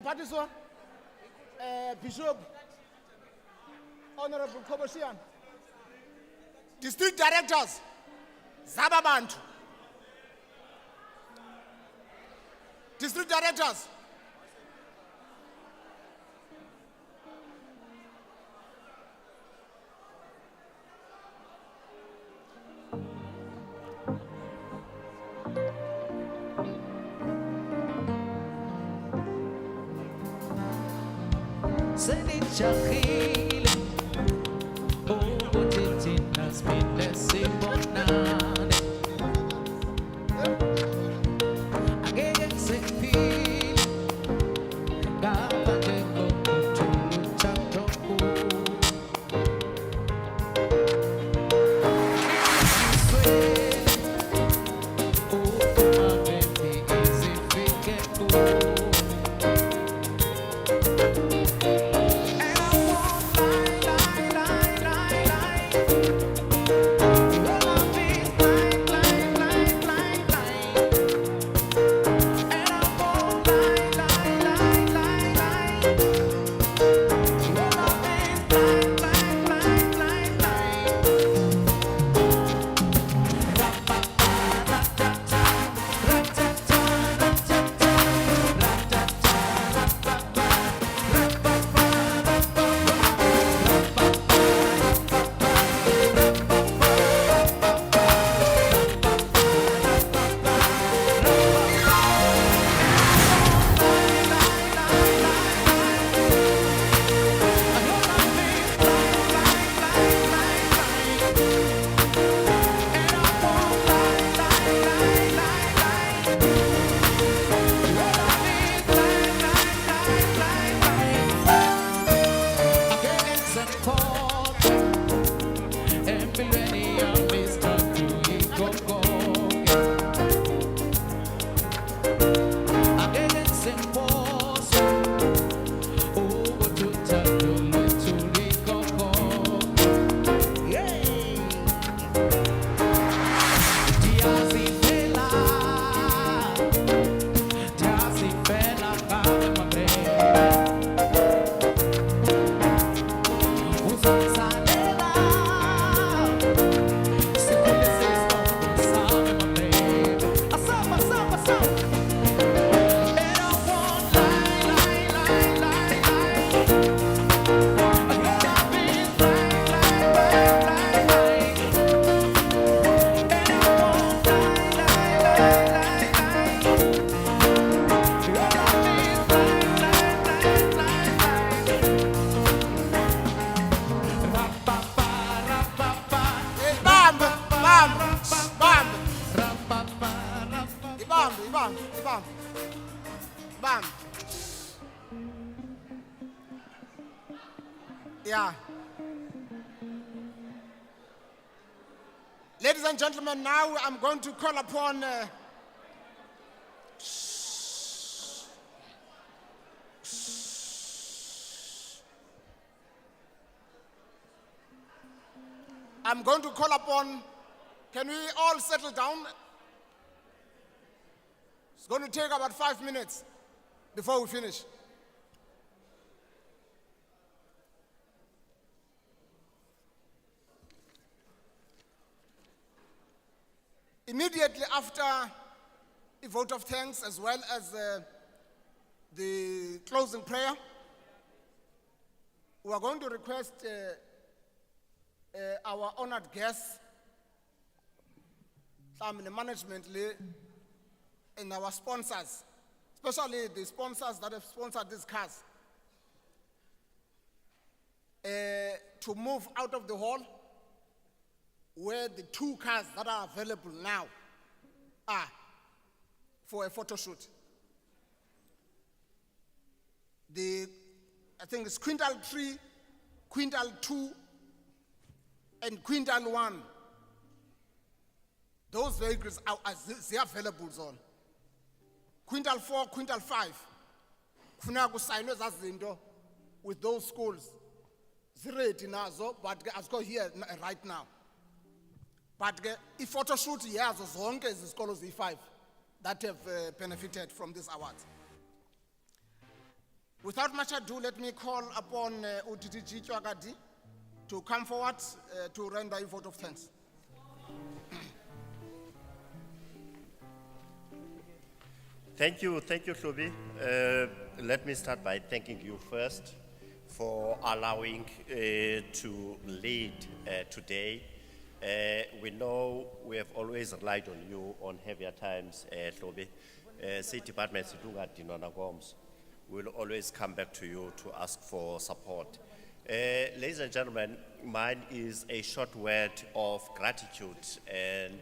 Mphathiswa, Bishop, Honorable Koboshian, District Directors, Zababantu, District Directors, Senijahile ukuthi thina siphinde sibonane, angeke ngisephile ngaphandle kokuthula uthando kuwe. Uma bengeke zifike kuwe. Yeah. Ladies and gentlemen, now I'm going to call upon can we all settle down? It's going to take about 5 minutes before we finish. Immediately after a vote of thanks, as well as the closing prayer, we are going to request our honored guests, some in the management and our sponsors, especially the sponsors that have sponsored these cars, to move out of the hall where the 2 cars that are available now are for a photo shoot. I think it's Quintal 3, Quintal 2, and Quintal 1. Those vehicles are available zone. Quintal 4, Quintal 5. Kufuna kusayinwe zazinto with those schools. Ziredi nazo, but I've got here right now. But if photo shoot yazo zonke izikolo Z5 that have benefited from this award. Without much ado, let me call upon UDDG Chwagadi to come forward to render a vote of thanks. Thank you, Hlubi. Let me start by thanking you first for allowing to lead today. We know we have always relied on you on heavier times, Hlubi. State Department, we'll always come back to you to ask for support. Ladies and gentlemen, mine is a short word of gratitude and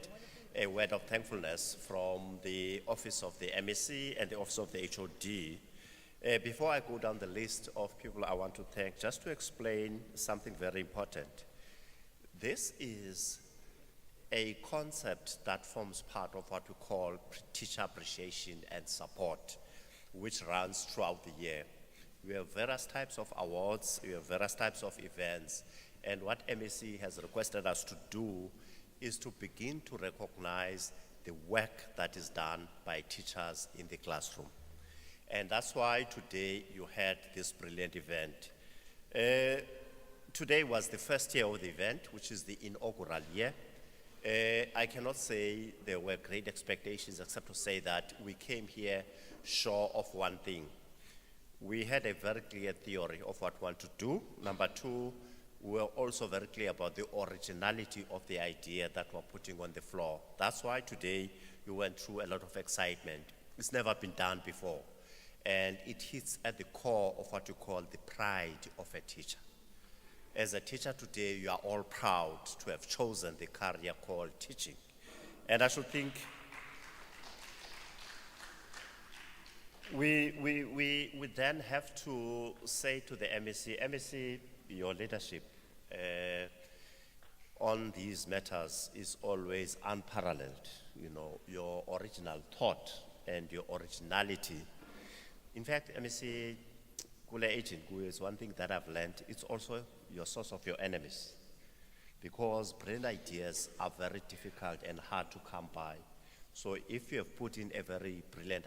a word of thankfulness from the Office of the MEC and the Office of the HOD. Before I go down the list of people I want to thank, just to explain something very important. This is a concept that forms part of what we call teacher appreciation and support, which runs throughout the year. We have various types of awards, we have various types of events, and what MEC has requested us to do is to begin to recognize the work that is done by teachers in the classroom. And that's why today you had this brilliant event. Today was the first year of the event, which is the inaugural year. I cannot say there were great expectations except to say that we came here sure of one thing. We had a very clear theory of what we want to do. Number two, we were also very clear about the originality of the idea that we're putting on the floor. That's why today you went through a lot of excitement. It's never been done before. And it hits at the core of what you call the pride of a teacher. As a teacher today, you are all proud to have chosen the career called teaching. And I should think we then have to say to the MEC, your leadership on these matters is always unparalleled. You know, your original thought and your originality. In fact, MEC Kule agent is one thing that I've learned. It's also your source of your enemies, because brilliant ideas are very difficult and hard to come by. So if you have put in a very brilliant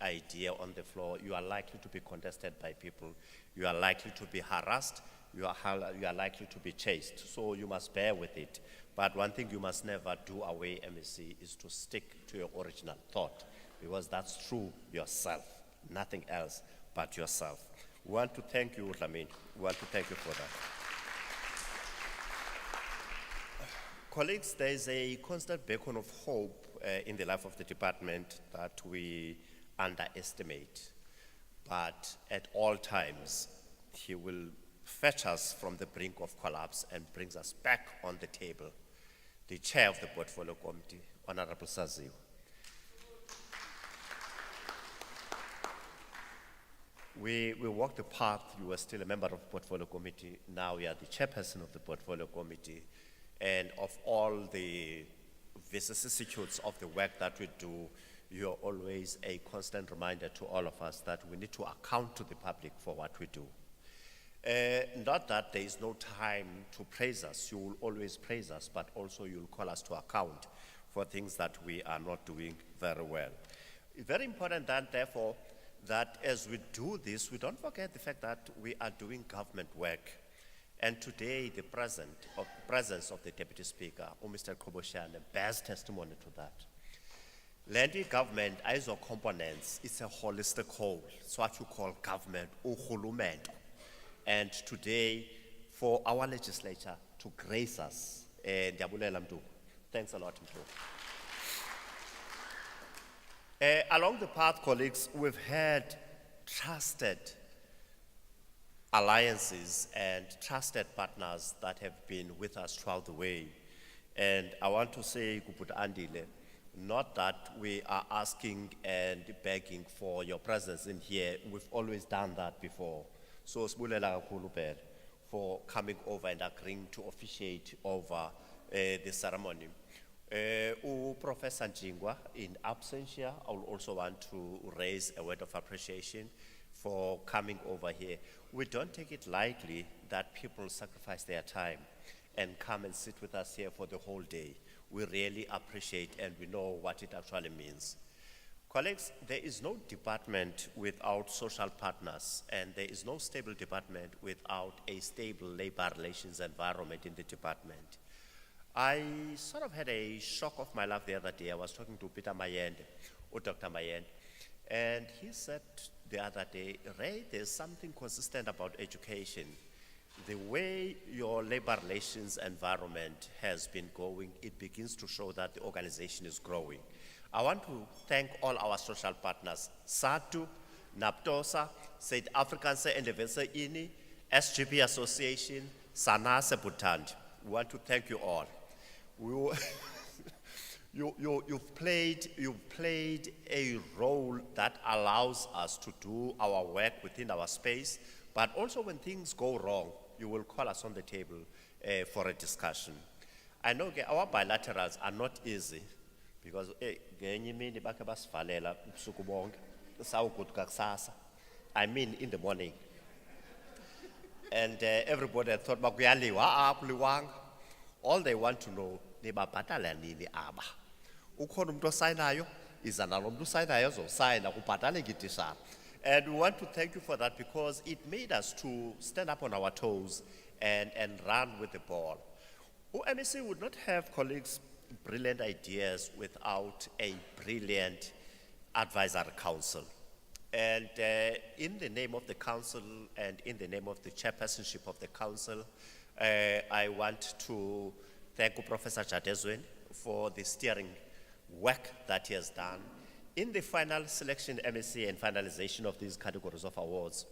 idea on the floor, you are likely to be contested by people. You are likely to be harassed. You are likely to be chased. So you must bear with it. But one thing you must never do away, MEC, is to stick to your original thought, because that's true yourself, nothing else but yourself. We want to thank you, Lamin. We want to thank you for that. Colleagues, there is a constant beacon of hope in the life of the department that we underestimate. But at all times, he will fetch us from the brink of collapse and brings us back on the table. The chair of the Portfolio Committee, Honorable Saziwe. We walked the path. You were still a member of the Portfolio Committee. Now you are the chairperson of the Portfolio Committee. And of all the vicissitudes of the work that we do, you're always a constant reminder to all of us that we need to account to the public for what we do. Not that there is no time to praise us. You will always praise us, but also you'll call us to account for things that we are not doing very well. It's very important that, therefore, that as we do this, we don't forget the fact that we are doing government work. And today, the presence of the Deputy Speaker, Mr. Koboshan, bears testimony to that. Landing government, as a components, it's a holistic whole. It's what you call government, uhulumende. And today, for our legislature to grace us, thanks a lot, Mtu. Along the path, colleagues, we've had trusted alliances and trusted partners that have been with us throughout the way. And I want to say, Kuput Andile, not that we are asking and begging for your presence in here. We've always done that before. So, Sbulela Kulubed for coming over and agreeing to officiate over the ceremony. Professor Njingwa, in absentia, I would also want to raise a word of appreciation for coming over here. We don't take it lightly that people sacrifice their time and come and sit with us here for the whole day. We really appreciate and we know what it actually means. Colleagues, there is no department without social partners, and there is no stable department without a stable labor relations environment in the department. I sort of had a shock of my life the other day. I was talking to Peter Mayende, or Dr. Mayende, and he said the other day, Ray, there's something consistent about education. The way your labor relations environment has been going, it begins to show that the organization is growing. I want to thank all our social partners, SATU, NAPTOSA, South African Anniversary INI, SGP Association, Sanase Butand. We want to thank you all. You've played a role that allows us to do our work within our space, but also when things go wrong, you will call us on the table for a discussion. I know our bilaterals are not easy because I mean in the morning. And everybody thought, all they want to know, nebabhatala nini aba. Ukhona umuntu osayinayo, iza nalo umuntu osayinayo ozosayina kubhatale ngitishara. And we want to thank you for that because it made us to stand up on our toes and run with the ball. MEC would not have, colleagues, brilliant ideas without a brilliant advisory council. And in the name of the council and in the name of the chairpersonship of the council, I want to thank Professor Jadezwen for the steering work that he has done. In the final selection, MEC, and finalization of these categories of awards,